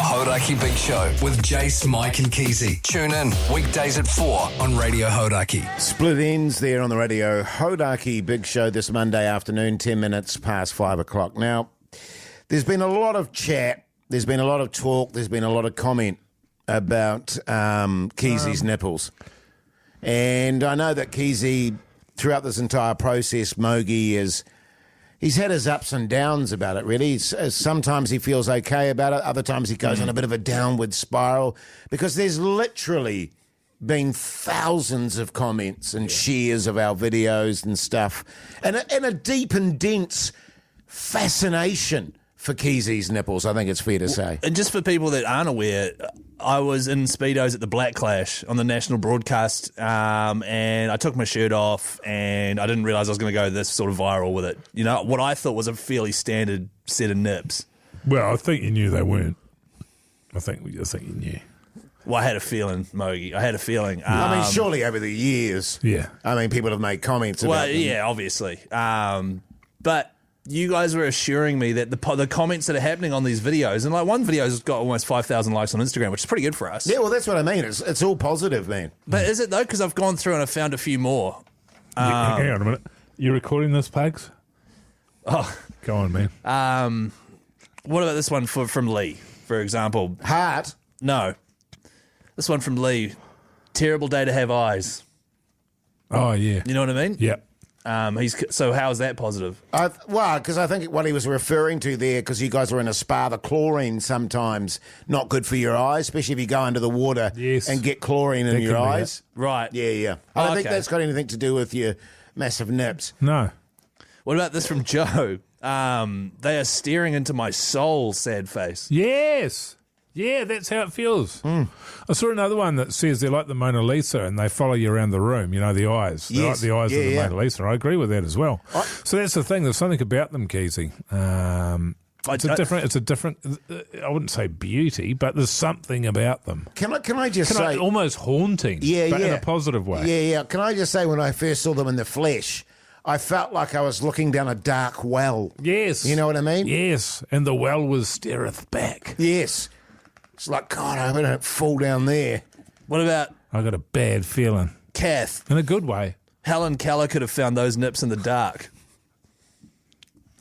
Hauraki Big Show with Jase, Mike and Keyzie. Tune in weekdays at 4 on Radio Hauraki. Split ends there on the Radio Hauraki Big Show this Monday afternoon, 10 minutes past 5 o'clock. Now, there's been a lot of chat, there's been a lot of talk, there's been a lot of comment about Keyzie's nipples. And I know that Keyzie, throughout this entire process, Mogi he's had his ups and downs about it, really. Sometimes he feels okay about it. Other times he goes on a bit of a downward spiral because there's literally been thousands of comments and shares of our videos and stuff and a deep and dense fascination for Keyzie's nipples, I think it's fair to say. And just for people that aren't aware, I was in Speedos at the Black Clash on the national broadcast, and I took my shirt off, and I didn't realise I was going to go this sort of viral with it. You know, what I thought was a fairly standard set of nips. Well, I think you knew they weren't. I think you knew. Well, I had a feeling, Mogi. I had a feeling. I mean, surely over the years, yeah. I mean, people have made comments about them. Yeah, obviously. But you guys were assuring me that the comments that are happening on these videos, and like one video has got almost 5,000 likes on Instagram, which is pretty good for us. Yeah, well, that's what I mean. It's all positive, man. But is it though? Because I've gone through and I've found a few more. Hang on a minute. You recording this, Pugs? Oh, go on, man. What about this one from Lee, for example? Heart? No. This one from Lee. Terrible day to have eyes. Oh, yeah. You know what I mean? Yeah. So how is that positive? Well, because I think what he was referring to there, because you guys are in a spa, the chlorine sometimes not good for your eyes, especially if you go under the water and get chlorine in your eyes. Right. Yeah. I don't think that's got anything to do with your massive nips. No. What about this from Joe? They are staring into my soul, sad face. Yes. Yeah, that's how it feels. I saw another one that says they're like the Mona Lisa and they follow you around the room, you know, the eyes. They're like the eyes of the Mona Lisa. I agree with that as well. So that's the thing. There's something about them, Keyzie. It's a different, I wouldn't say beauty, but there's something about them. Can I just say... almost haunting, but in a positive way. Yeah. Can I just say, when I first saw them in the flesh, I felt like I was looking down a dark well. Yes. You know what I mean? Yes. And the well was stareth back. Yes. It's like, God, I hope I don't fall down there. What about... I got a bad feeling. Kath. In a good way. Helen Keller could have found those nips in the dark.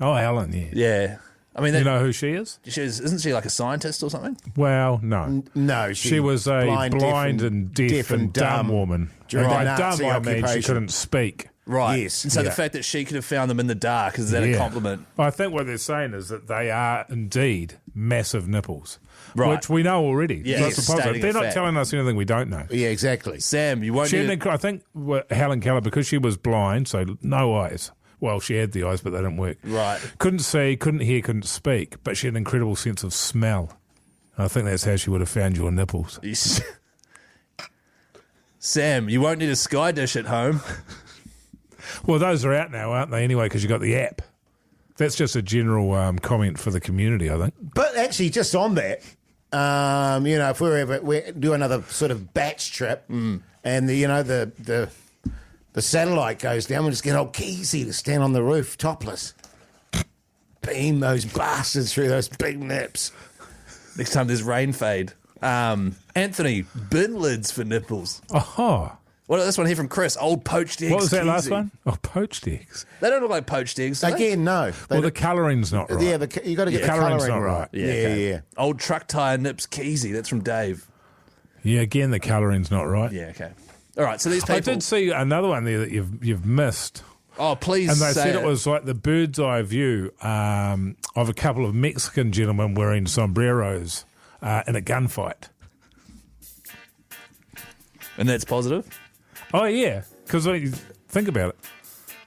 Oh, Helen, yeah. Yeah. I mean, you know who she is? Isn't she like a scientist or something? Well, no. No, she was a blind and deaf and dumb woman. During by the Nazi dumb, I mean she couldn't speak. Right. Yes. And so the fact that she could have found them in the dark, is that a compliment? I think what they're saying is that they are indeed massive nipples. Right. Which we know already. Yeah, that's the positive. They're not telling us anything we don't know. Yeah, exactly. Sam, you won't... I think Helen Keller, because she was blind, so no eyes. Well, she had the eyes, but they didn't work. Right. Couldn't see, couldn't hear, couldn't speak, but she had an incredible sense of smell. And I think that's how she would have found your nipples. Sam, you won't need a Sky Dish at home. Well, those are out now, aren't they, anyway, because you got the app. That's just a general comment for the community, I think. But actually, just on that, if we do another sort of batch trip and the satellite goes down, we'll just get old Keyzie to stand on the roof topless. Beam those bastards through those big nips. Next time there's rain fade. Anthony, bin lids for nipples. Oh. What about this one here from Chris? Old poached eggs. What was that Keyzie. last one? Oh, poached eggs. They don't look like poached eggs, do they? Again, no. Well, the colouring's not right. Yeah, you got to get the colouring not right. Yeah. Old truck tyre nips Keyzie. That's from Dave. Yeah, again, the colouring's not right. Yeah, okay. All right, so these people... I did see another one there that you've missed. Oh, please And they say said it was like the bird's eye view of a couple of Mexican gentlemen wearing sombreros in a gunfight. And that's positive? Oh, yeah, because think about it.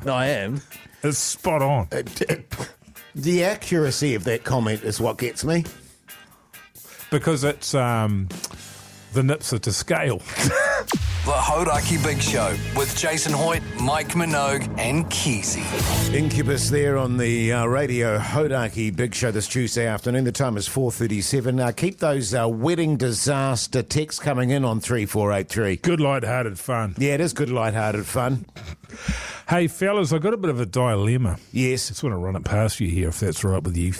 No, I am. It's spot on. The accuracy of that comment is what gets me. Because it's the nips are to scale. The Hauraki Big Show with Jason Hoyte, Mike Minogue and Keyzie. Incubus there on the Radio Hauraki Big Show this Tuesday afternoon. The time is 4:37. Keep those wedding disaster texts coming in on 3483. Good light-hearted fun. Yeah, it is good light-hearted fun. Hey, fellas, I've got a bit of a dilemma. Yes. Just want to run it past you here, if that's right with you.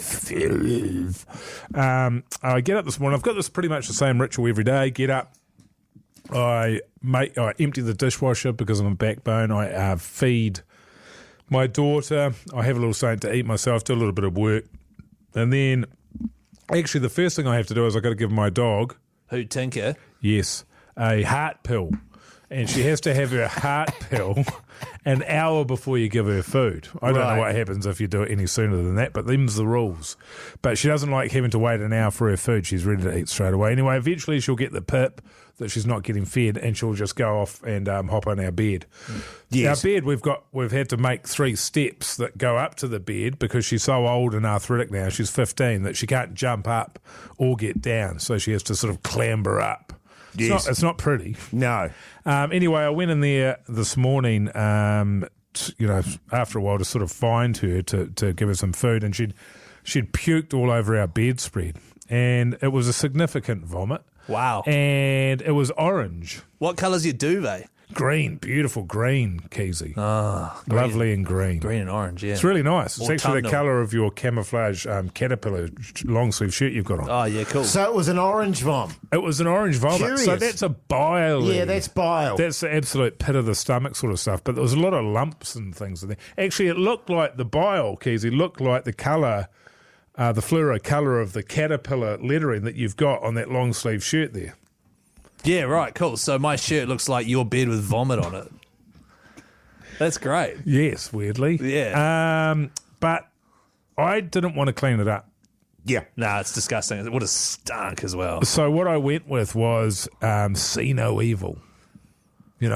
I get up this morning. I've got this pretty much the same ritual every day. Get up. I empty the dishwasher because I'm a backbone. I feed my daughter. I have a little something to eat myself, do a little bit of work. And then, actually, the first thing I have to do is I've got to give my dog... Who, Tinker? Yes, a heart pill. And she has to have her heart pill an hour before you give her food. I don't know what happens if you do it any sooner than that, but them's the rules. But she doesn't like having to wait an hour for her food. She's ready to eat straight away. Anyway, eventually she'll get the pip that she's not getting fed, and she'll just go off and hop on our bed. Yes. Our bed, we've had to make 3 steps that go up to the bed because she's so old and arthritic now. She's 15 that she can't jump up or get down, so she has to sort of clamber up. Yes. It's not pretty. No. Anyway, I went in there this morning, after a while to sort of find her to give her some food, and she'd puked all over our bedspread, and it was a significant vomit. Wow. And it was orange. What colour's your duvet? Green, beautiful green, Keyzie. Ah, lovely and green. Green and orange, yeah. It's really nice. It's actually the Autumnal. colour of your camouflage caterpillar long sleeve shirt you've got on. Oh, yeah, cool. So it was an orange vom. It was an orange vomit. Curious. So that's a bile. Yeah, that's bile. That's the absolute pit of the stomach sort of stuff. But there was a lot of lumps and things in there. Actually, it looked like the bile, Keyzie, looked like the colour, the fluoro colour of the caterpillar lettering that you've got on that long sleeve shirt there. Yeah, right, cool. So my shirt looks like your bed with vomit on it. That's great. Yes, weirdly. Yeah. But I didn't want to clean it up. Yeah. Nah, it's disgusting. It would have stunk as well. So what I went with was see no evil.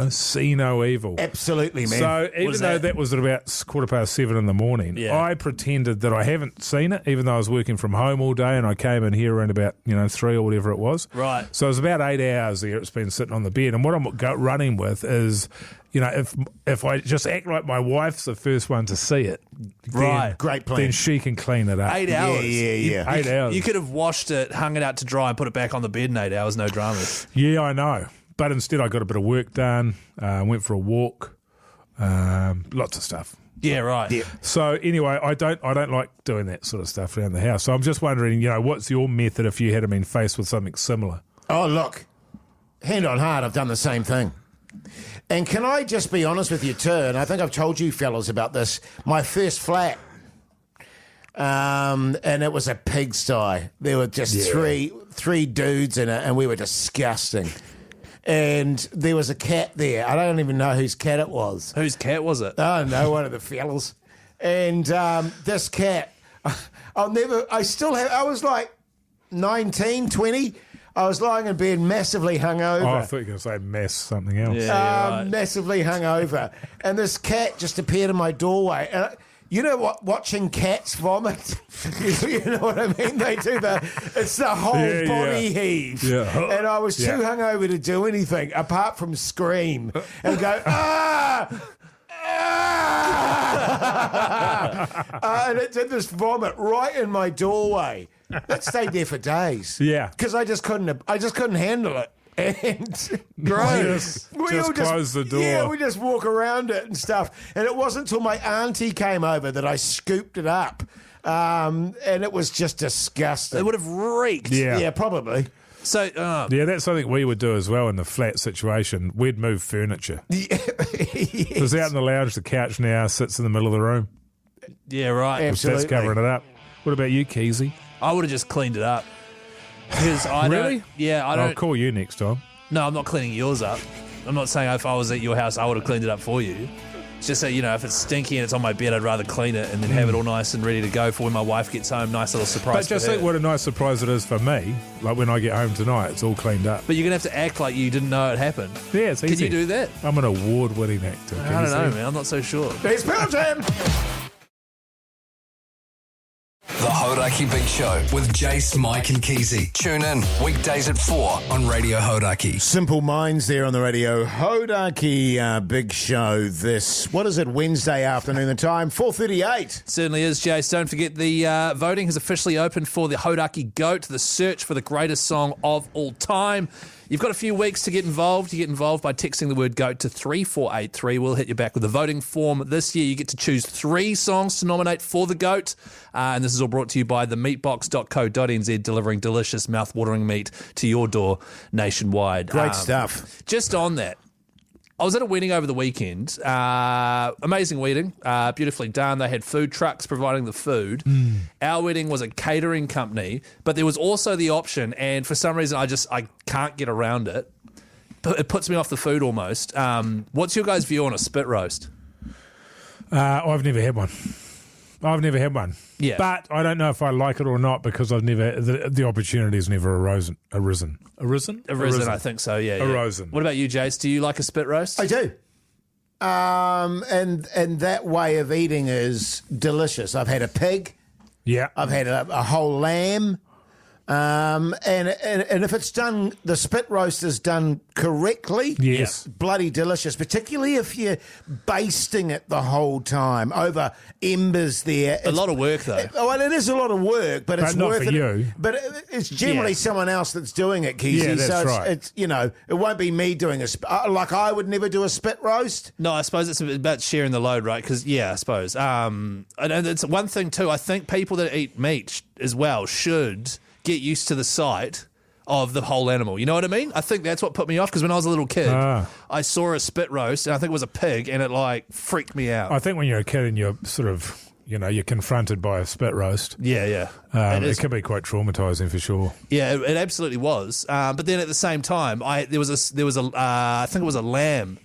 See no evil. Absolutely, man. So even though that was at about 7:15 in the morning, Yeah. I pretended that I haven't seen it, even though I was working from home all day, and I came in here around about 3 or whatever it was. Right. So it was about 8 hours there. It's been sitting on the bed, and what I'm running with is, if I just act like my wife's the first one to see it, Right. Great plan. then she can clean it up. 8 hours. Yeah. 8 hours. You could have washed it, hung it out to dry, and put it back on the bed in 8 hours, no dramas. Yeah, I know. But instead, I got a bit of work done. Went for a walk. Lots of stuff. Yeah, right. Yeah. So anyway, I don't like doing that sort of stuff around the house. So I'm just wondering, what's your method if you had been faced with something similar? Oh, look, hand on heart, I've done the same thing. And can I just be honest with you too, and I think I've told you fellas about this, my first flat, and it was a pigsty. There were just three dudes in it, and we were disgusting. And there was a cat there. I don't even know whose cat it was. Whose cat was it? I don't know, one of the fellas. And this cat, I was like 19, 20. I was lying in bed massively hungover. Oh, I thought you were going to say mess something else. Yeah, right. Massively hungover. And this cat just appeared in my doorway. And you know what? Watching cats vomit, you know what I mean? They do it's the whole body heave. Yeah. And I was too hungover to do anything apart from scream and go, ah! And it did this vomit right in my doorway. That stayed there for days. Yeah. Because I just couldn't handle it. And Gross. Just close the door. Yeah, we just walk around it and stuff. And it wasn't until my auntie came over that I scooped it up. And it was just disgusting. It would have reeked. Yeah, probably. So, Yeah, that's something we would do as well in the flat situation. We'd move furniture. It was out in the lounge, the couch now sits in the middle of the room. yeah, right. Absolutely. That's covering it up. What about you, Keyzie? I would have just cleaned it up. Because I Really? don't. Yeah, I I'll don't. call you next time. No, I'm not cleaning yours up. I'm not saying if I was at your house, I would have cleaned it up for you. It's just that, if it's stinky and it's on my bed, I'd rather clean it and then have it all nice and ready to go for when my wife gets home. Nice little surprise. But just for her. think what a nice surprise it is for me. Like when I get home tonight, it's all cleaned up. But you're going to have to act like you didn't know it happened. Yeah, it's easy. Can you do that? I'm an award-winning actor. I don't know, man. I'm not so sure. It's Belgium! The Hauraki Hauraki Big Show with Jase, Mike and Keyzie. Tune in weekdays at 4 on Radio Hauraki. Simple Minds there on the Radio Hauraki Big Show this, what is it, Wednesday afternoon, the time, 4:38. Certainly is, Jase. Don't forget the voting has officially opened for the Hauraki GOAT, the search for the greatest song of all time. You've got a few weeks to get involved. You get involved by texting the word GOAT to 34883. We'll hit you back with the voting form. This year you get to choose 3 songs to nominate for the GOAT. And this is all brought to you by themeatbox.co.nz, delivering delicious, mouth-watering meat to your door nationwide. Great stuff. Just on that, I was at a wedding over the weekend. Amazing wedding, beautifully done. They had food trucks providing the food. Our wedding was a catering company, but there was also the option, and for some reason I can't get around it. It puts me off the food almost. What's your guys' view on a spit roast? I've never had one. Yeah. But I don't know if I like it or not because I've never, the opportunity's never arisen. Arisen, I think so, yeah. Arisen. What about you, Jace? Do you like a spit roast? I do. And that way of eating is delicious. I've had a pig. Yeah. I've had a whole lamb. And if it's done, the spit roast is done correctly. Yes. Bloody delicious, particularly if you're basting it the whole time over embers there. A lot of work, though. Well, it is a lot of work, but it's not worth for it. you. But it's generally someone else that's doing it, Keyzie. Yeah, that's so right. it's it won't be me doing like I would never do a spit roast. No, I suppose it's about sharing the load, right? Because, I suppose. And it's one thing, too. I think people that eat meat as well should get used to the sight of the whole animal. You know what I mean? I think that's what put me off, because when I was a little kid, I saw a spit roast, and I think it was a pig, and it, freaked me out. I think when you're a kid and you're sort of, you're confronted by a spit roast. Yeah. It can be quite traumatising for sure. Yeah, it absolutely was. But then at the same time, I think it was a lamb.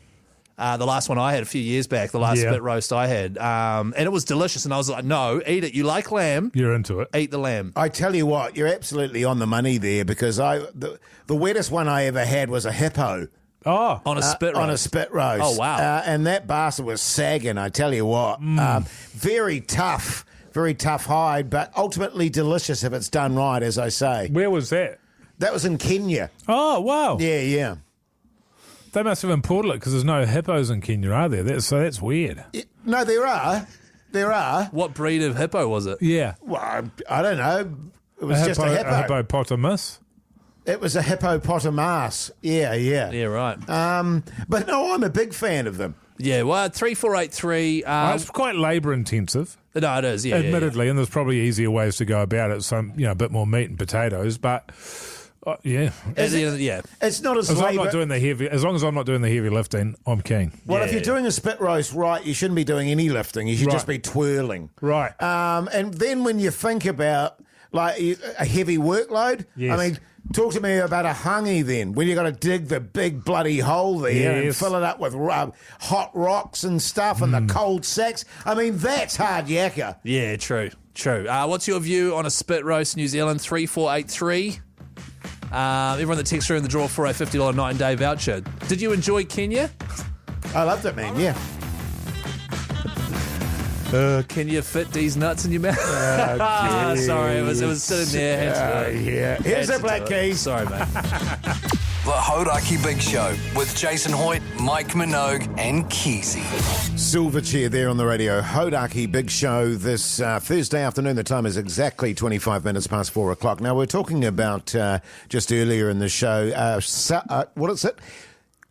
The last one I had a few years back, the last spit roast I had. And it was delicious. And I was like, no, eat it. You like lamb. You're into it. Eat the lamb. I tell you what, you're absolutely on the money there, because the wettest one I ever had was a hippo. Oh. On a spit roast. On a spit roast. Oh, wow. And that bastard was sagging, I tell you what. Very tough hide, but ultimately delicious if it's done right, as I say. Where was that? That was in Kenya. Oh, wow. Yeah. They must have imported it because there's no hippos in Kenya, are there? So that's weird. No, there are. What breed of hippo was it? Yeah. Well, I don't know. It was just a hippo. A hippopotamus? It was a hippopotamus. Yeah. Yeah, right. But no, I'm a big fan of them. Yeah, well, 3483. It's quite labour intensive. No, it is, yeah. Admittedly, and there's probably easier ways to go about it. Some, a bit more meat and potatoes, but... yeah. It's not as long as labour. I'm not doing the heavy. As long as I'm not doing the heavy lifting, I'm keen. Well, if you're doing a spit roast right, you shouldn't be doing any lifting. You should just be twirling. Right. And then when you think about a heavy workload, yes. I mean, talk to me about a hangi then, when you got to dig the big bloody hole there and fill it up with hot rocks and stuff and the cold sacks. I mean, that's hard yakka. Yeah, true. What's your view on a spit roast, New Zealand? 3483. Everyone that texts through in the draw for a $50 night and day voucher. Did you enjoy Kenya? I loved it, man. Yeah. Can you fit these nuts in your mouth? Sorry, it was sitting there. Here's the black keys. Sorry, mate. The Hauraki Big Show with Jason Hoyte, Mike Minogue and Keyzie. Silverchair there on the Radio Hauraki Big Show this Thursday afternoon. The time is exactly 25 minutes past 4 o'clock. Now, we're talking about, just earlier in the show, what is it?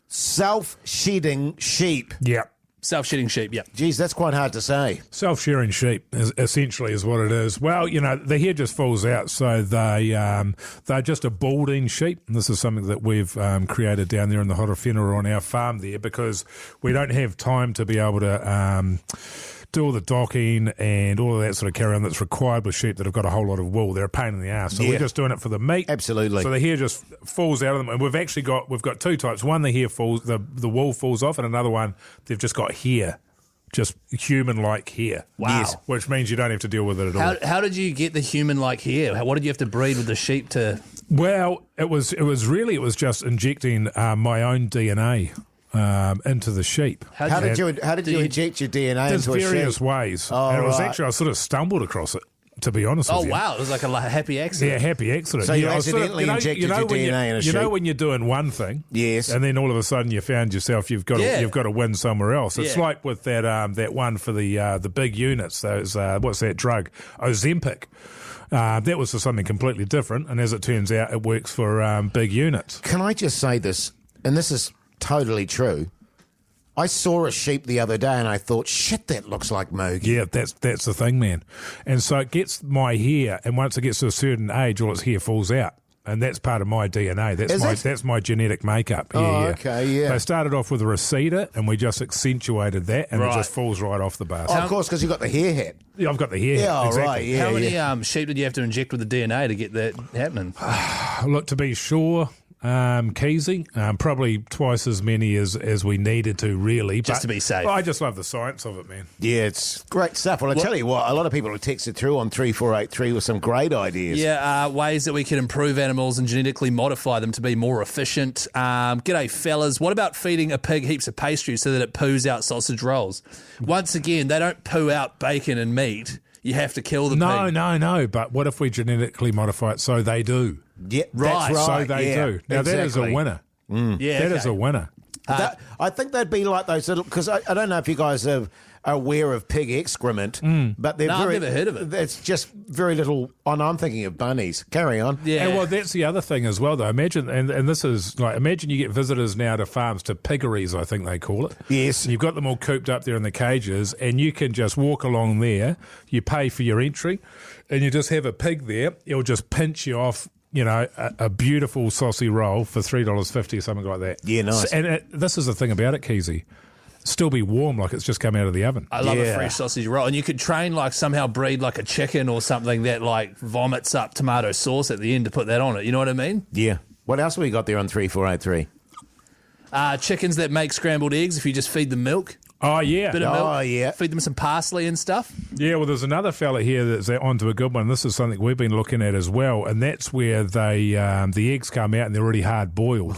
Self-shedding sheep. Yeah. Self-shedding sheep, yeah. Geez, that's quite hard to say. Self-shearing sheep essentially is what it is. Well, the hair just falls out, so they're just a balding sheep. And this is something that we've created down there in the Horowhenua on our farm there, because we don't have time to be able to do all the docking and all of that sort of carry on that's required with sheep that have got a whole lot of wool. They're a pain in the ass. So we're just doing it for the meat. Absolutely. So the hair just falls out of them. And we've got two types. One, the hair falls, the wool falls off, and another one, they've just got hair. Just human-like hair. Wow. Yes, which means you don't have to deal with it at all. How did you get the human-like hair? What did you have to breed with the sheep to... Well, it was just injecting my own DNA into the sheep. How did you inject your DNA There's into a sheep? various ways. Oh, and it was right. actually, I sort of stumbled across it. to be honest with you. Oh, wow. It was like a happy accident. Yeah, happy accident. So you I was accidentally injected your DNA in a sheep? You know when you're doing one thing, Yes, and then all of a sudden you found yourself you've got to win somewhere else. It's like with that one for the big units. Those what's that drug? Ozempic. That was for something completely different, and as it turns out, it works for big units. Can I just say this? And this is totally true. I saw a sheep the other day and I thought, shit, that looks like Mogi. Yeah, that's the thing, man. And so it gets my hair, and once it gets to a certain age, all its hair falls out. And that's part of my DNA. That's my genetic makeup. Okay, yeah. They started off with a receder, and we just accentuated that, and it just falls right off the bus. Oh, of course, because you've got the hair hat. Yeah, I've got the hair. Yeah, exactly. right. Yeah, How many sheep did you have to inject with the DNA to get that happening? Look, to be sure, Keyzie, probably twice as many as we needed to, really. Just to be safe. I just love the science of it, man. Yeah, it's great stuff. Well, I tell you what, a lot of people have texted through on 3483 with some great ideas. Yeah, ways that we can improve animals and genetically modify them to be more efficient. G'day, fellas. What about feeding a pig heaps of pastry so that it poos out sausage rolls? Once again, they don't poo out bacon and meat. You have to kill the pig. No. But what if we genetically modify it so they do? Yeah, Right. that's right. So they do. Now, that is a winner. Yeah, That is a winner. I think they'd be like those little, because I don't know if you guys are aware of pig excrement, but they're No, I've never heard of it. It's just very little. I'm thinking of bunnies. Carry on. Yeah. And well, that's the other thing as well, though. Imagine, and this is like, imagine you get visitors now to farms, to piggeries, I think they call it. Yes. You've got them all cooped up there in the cages, and you can just walk along there. You pay for your entry, and you just have a pig there. It'll just pinch you off. A beautiful saucy roll for $3.50 or something like that. Yeah, nice. And this is the thing about it, Keyzie. Still be warm like it's just come out of the oven. I love a fresh sausage roll. And you could train, somehow breed a chicken or something that vomits up tomato sauce at the end to put that on it. You know what I mean? Yeah. What else have we got there on 3483? Chickens that make scrambled eggs if you just feed them milk. Oh, yeah. Bit of milk. Oh, yeah. Feed them some parsley and stuff. Yeah, well, there's another fella here that's onto a good one. This is something we've been looking at as well, and that's where the eggs come out and they're already hard boiled.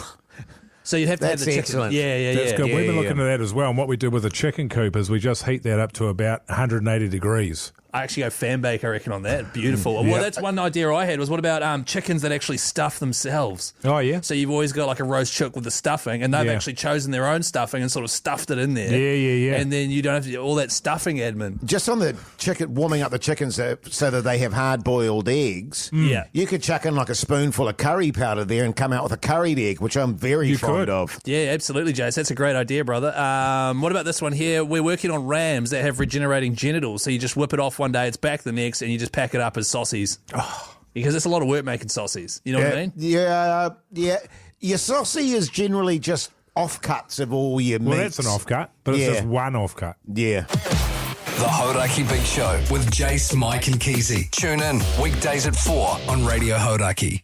So you'd have to have the chicken. Excellent. Yeah. That's good. Yeah, We've been yeah. looking at that as well, and what we do with a chicken coop is we just heat that up to about 180 degrees. I actually go fan bake, I reckon, on that. Beautiful. Well, that's one idea I had was what about chickens that actually stuff themselves? Oh, yeah? So you've always got a roast chook with the stuffing, and they've actually chosen their own stuffing and sort of stuffed it in there. Yeah. And then you don't have to do all that stuffing admin. Just on the chicken, warming up the chickens so that they have hard-boiled eggs. Yeah. You could chuck in a spoonful of curry powder there and come out with a curried egg, which I'm very fond of. Yeah, absolutely, Jase. That's a great idea, brother. What about this one here? We're working on rams that have regenerating genitals. So you just whip it off one day, it's back the next, and you just pack it up as saucies. Oh. Because it's a lot of work making saucies. You know what I mean? Yeah. Your saucy is generally just offcuts of all your meats. Well, that's an offcut, but it's just one offcut. Yeah. The Hauraki Big Show with Jase, Mike and Keyzie. Tune in weekdays at 4 on Radio Hauraki.